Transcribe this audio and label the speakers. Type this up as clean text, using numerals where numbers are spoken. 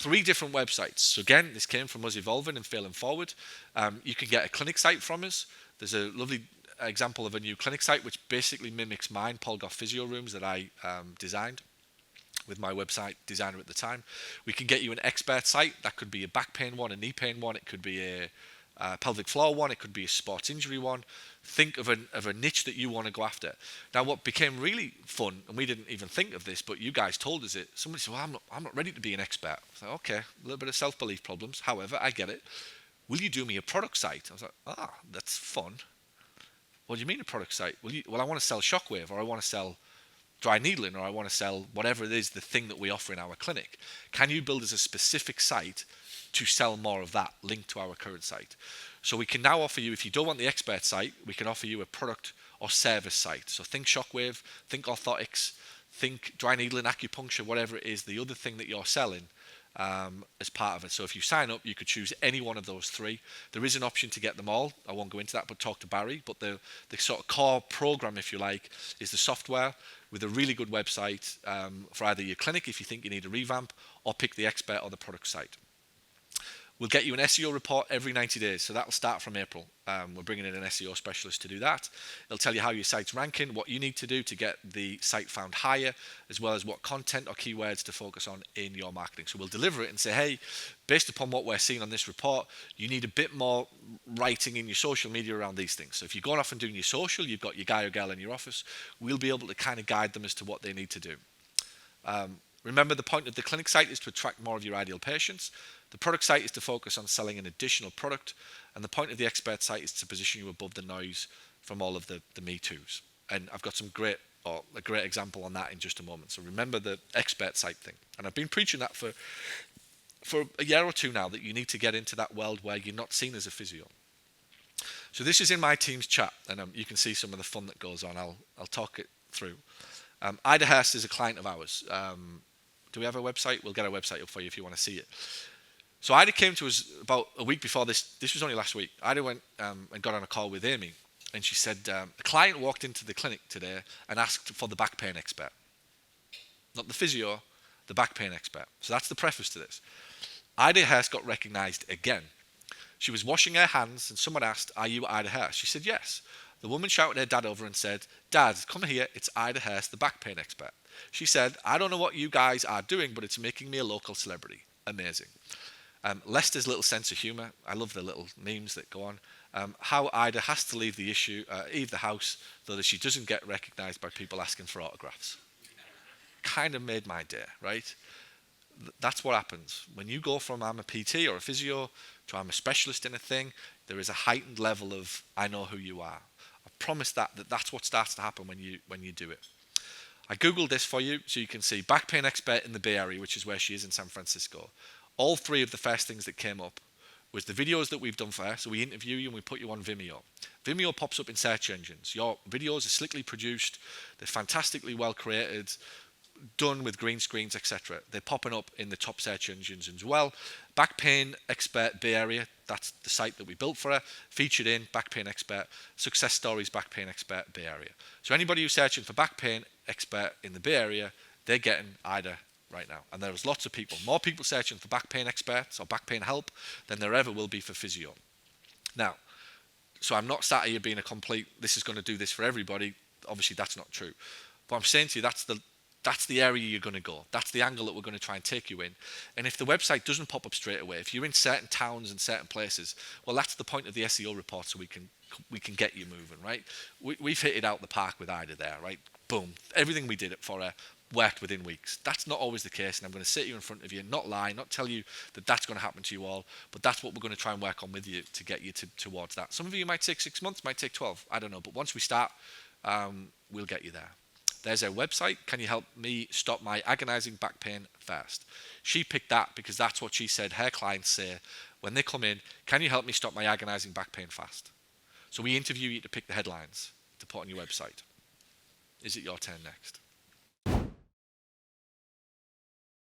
Speaker 1: 3 different websites. So again, this came from us evolving and failing forward. You can get a clinic site from us. There's a lovely example of a new clinic site which basically mimics mine, Paul Gough Physio Rooms, that I designed with my website designer at the time. We can get you an expert site. That could be a back pain one, a knee pain one. It could be a pelvic floor one. It could be a sports injury one. Think of a niche that you want to go after. Now, what became really fun, and we didn't even think of this, but you guys told us it. Somebody said, "Well, I'm not ready to be an expert." I was like, "Okay, a little bit of self-belief problems. However, I get it. Will you do me a product site?" I was like, that's fun. What do you mean a product site? Well, I want to sell Shockwave, or I want to sell dry needling, or I want to sell whatever it is, the thing that we offer in our clinic. Can you build us a specific site to sell more of that linked to our current site? So we can now offer you, if you don't want the expert site, we can offer you a product or service site. So think Shockwave, think orthotics, think dry needling, acupuncture, whatever it is, the other thing that you're selling as part of it. So if you sign up, you could choose any one of those 3. There is an option to get them all. I won't go into that, but talk to Barry. But the sort of core program, if you like, is the software with a really good website for either your clinic if you think you need a revamp, or pick the expert or the product site. We'll get you an SEO report every 90 days. So that'll start from April. We're bringing in an SEO specialist to do that. It'll tell you how your site's ranking, what you need to do to get the site found higher, as well as what content or keywords to focus on in your marketing. So we'll deliver it and say, hey, based upon what we're seeing on this report, you need a bit more writing in your social media around these things. So if you're going off and doing your social, you've got your guy or gal in your office, we'll be able to kind of guide them as to what they need to do. Remember, the point of the clinic site is to attract more of your ideal patients. The product site is to focus on selling an additional product, and the point of the expert site is to position you above the noise from all of the Me Too's. And I've got a great example on that in just a moment. So remember the expert site thing. And I've been preaching that for a year or 2 now, that you need to get into that world where you're not seen as a physio. So this is in my team's chat, and you can see some of the fun that goes on. I'll talk it through. Ida Hurst is a client of ours. Do we have a website? We'll get a website up for you if you want to see it. So Ida came to us about a week before this. This was only last week. Ida went and got on a call with Amy, and she said a client walked into the clinic today and asked for the back pain expert. Not the physio, the back pain expert. So that's the preface to this. Ida Hurst got recognised again. She was washing her hands, and someone asked, "Are you Ida Hurst?" She said, "Yes." The woman shouted her dad over and said, "Dad, come here, it's Ida Hurst, the back pain expert." She said, "I don't know what you guys are doing, but it's making me a local celebrity." Amazing. Lester's little sense of humour. I love the little memes that go on. How Ida has to leave the house, though that she doesn't get recognised by people asking for autographs. Kind of made my day, right? That's what happens. When you go from I'm a PT or a physio to I'm a specialist in a thing, there is a heightened level of I know who you are. I promise that's what starts to happen when you do it. I googled this for you so you can see back pain expert in the Bay Area, which is where she is in San Francisco. All 3 of the first things that came up was the videos that we've done for her. So we interview you and we put you on Vimeo. Vimeo pops up in search engines. Your videos are slickly produced. They're fantastically well created, done with green screens, etc. They're popping up in the top search engines as well. Back pain expert Bay Area, that's the site that we built for her. Featured in back pain expert, success stories back pain expert Bay Area. So anybody who's searching for back pain expert in the Bay Area, they're getting Ida right now. And there's lots of people, more people searching for back pain experts or back pain help than there ever will be for physio. Now, so I'm not sat here being a complete, this is going to do this for everybody. Obviously, that's not true. But I'm saying to you, that's the area you're going to go. That's the angle that we're going to try and take you in. And if the website doesn't pop up straight away, if you're in certain towns and certain places, well, that's the point of the SEO report, so we can get you moving, right? We've hit it out the park with Ida there, right? Boom. Everything we did it for her worked within weeks. That's not always the case, and I'm going to sit you in front of you, not lie, not tell you that that's going to happen to you all, but that's what we're going to try and work on with you to get you towards that. Some of you might take 6 months, might take 12, I don't know, but once we start, we'll get you there. There's our website. Can you help me stop my agonizing back pain first? She picked that because that's what she said her clients say when they come in. Can you help me stop my agonizing back pain fast? So we interview you to pick the headlines to put on your website. Is it your turn next?